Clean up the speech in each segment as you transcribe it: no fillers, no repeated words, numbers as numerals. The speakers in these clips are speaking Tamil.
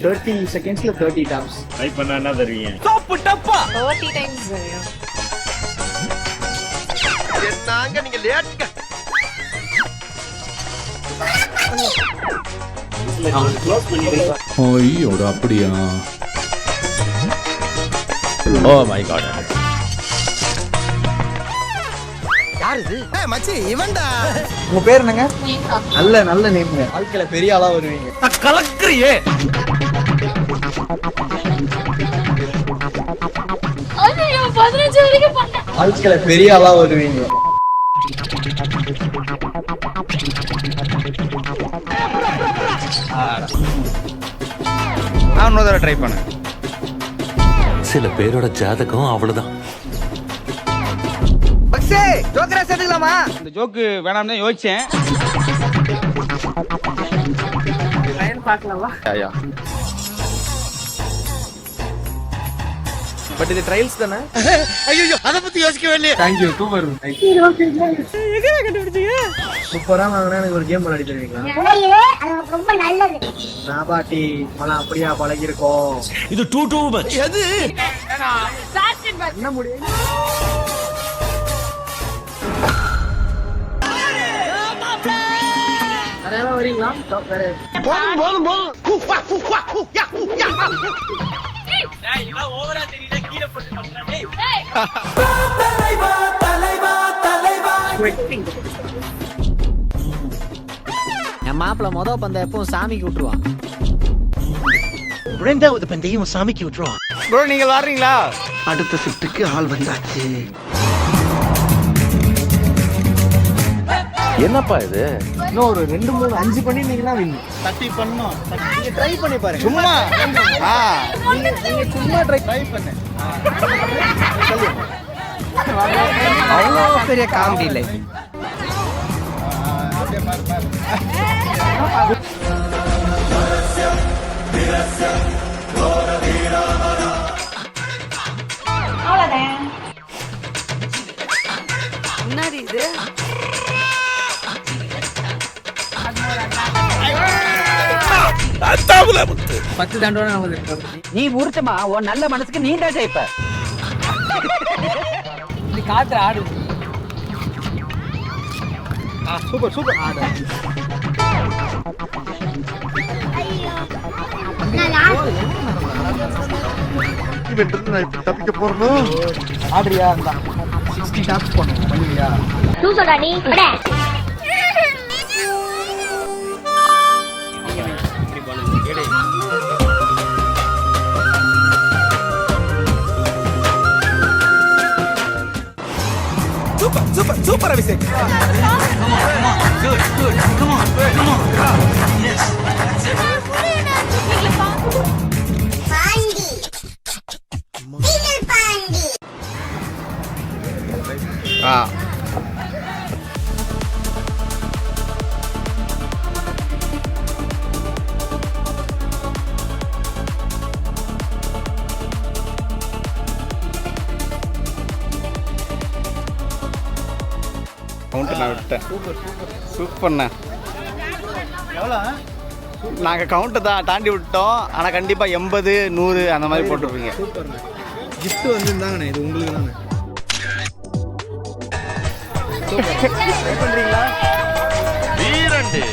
30 செகண்ட்ஸ்ல 30 டாப்ஸ். ட்ரை பண்ணா என்ன தருவீங்க? 30 டைம்ஸ் வரையும். என்னங்க நீங்க லேட்ங்க. க்ளோஸ் பண்ணிடுங்க. ஐயோட அப்படியா? Oh my god. யார் இது? மச்சி இவன்டா. உங்க பேர் என்னங்க? நேகா. நல்ல நேம்ங்க. வாழ்க்கையில பெரிய ஆளா வருவீங்க. கலக்குறியே. ஐயோ 15 வரைக்கும் பண்ணேன். வாழ்க்கையில பெரிய ஆளா வருவீங்க. நான் இன்னொரு தடவை ட்ரை பண்ணேன். சில பேரோட ஜாதகம் அவ்வளவுதான். பக்ஸே ஜோக்கரா சேர்த்துக்கலாமா? இந்த ஜோக்கு வேணாம்னு தான் யோசிச்சேன். லைன் பார்க்கலாமா? யா பட் இது ட்ரையல்ஸ் தானே? ஐயோ அத பத்தி யோசிக்கவே இல்லையே. Thank you. சூப்பர். சூப்பரா வாங்குனா எனக்கு ஒரு கேம் விளையாடி தருவீங்களா? ரொம்ப நல்லது. நான் பாட்டி மலாம் அப்படியா பழகி இருக்கோம். இது டூ மச். எது? என்ன முடியும்? நிறைய வரீங்களா? வேற என் மாப்பிள்ள மொத பந்த எப்பவும் சாமிக்கு விட்டுருவான். ரெண்டாவது பந்தையும் சாமிக்கு விட்டுருவான். ப்ரோ நீங்க வர்றீங்களா? அடுத்த ஷிஃப்ட்டுக்கு ஆள் வந்தாச்சு. என்னப்பா இது? இன்னும் ஒரு 2 3 5 பண்ணிருந்தீங்கன்னா வின். 30 பண்ணோம். நீங்க ட்ரை பண்ணி பாருங்க. சும்மா நீங்க சும்மா ட்ரை பண்ணு. அவ்வளோ பெரிய காமெடி இல்லை. அவ்வளவுதான். என்னது இது? பத்து தாண்டோட நமது. நீ உருட்டுமா உன் நல்ல மனசுக்கு நீ தான் ஜெயிப்ப. இது காத்து ஆடு. சூப்பர் சூப்பர் ஆடு. தப்பிக்க போறோம். ஆடுறியா? 60 டாப்ஸ் பண்ணுவோம். பண்ணுவியா? தூசடா நீ. அட. சூப்பர் அபிஷேக். கவுண்ட் நான் விட்டேன். சூப்பர்ண்ணா. நாங்கள் கவுண்ட்டை தான் தாண்டி விட்டோம். ஆனால் கண்டிப்பாக 80 100 அந்த மாதிரி போட்டிருப்பீங்க. சூப்பர்ண்ணே. gift வந்து இந்தாங்கண்ணே, இது உங்களுக்கு தானே. சூப்பர். ட்ரை பண்றீங்களா? வீரண்டு.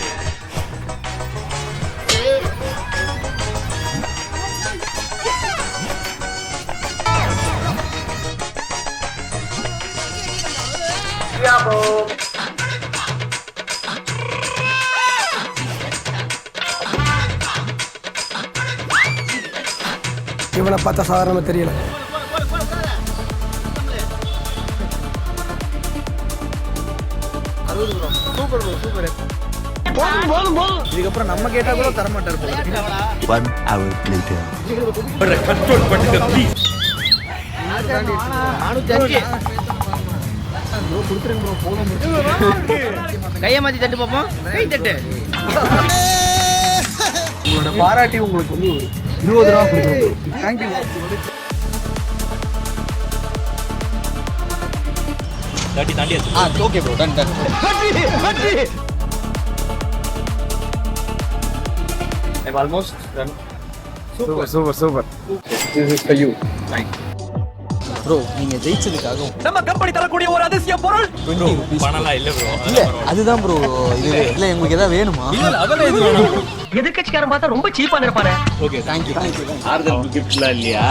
இவனை பார்த்தா சாதாரணமா தெரியல. Super super. இதுக்கப்புறம் நம்ம கேட்டா கூட தர மாட்டாரு போல. 1 hour later. கண்ட்ரோல் பண்ணுங்க ப்ளீஸ். கையை மாற்றி தட்டு பார்ப்போம். கை தட்டு. உங்களோட பாராட்டி உங்களுக்கு வந்து 20 ரூபா கொடுக்குறோம். தேங்க்யூ. தாண்டி okay bro, done done. I'm almost done. Super super super this is for you bro நீங்க ஜெயிச்சதுக்காக நம்ம கம்பெனி தரக்கூடிய ஒரு அதிசய பொருள் பணம்லாம் இல்ல ப்ரோ இல்ல அதுதான் ப்ரோ இது இல்ல உங்களுக்கு ஏதாவது வேணுமா இல்ல அதெல்லாம் எது வேணும் எதிர்கட்சிக்காரன் பார்த்தா ரொம்ப சீப்பா இருப்பானே ஓகே தேங்க்யூ ஆறுதல் கிஃப்ட்லாம் இல்லையா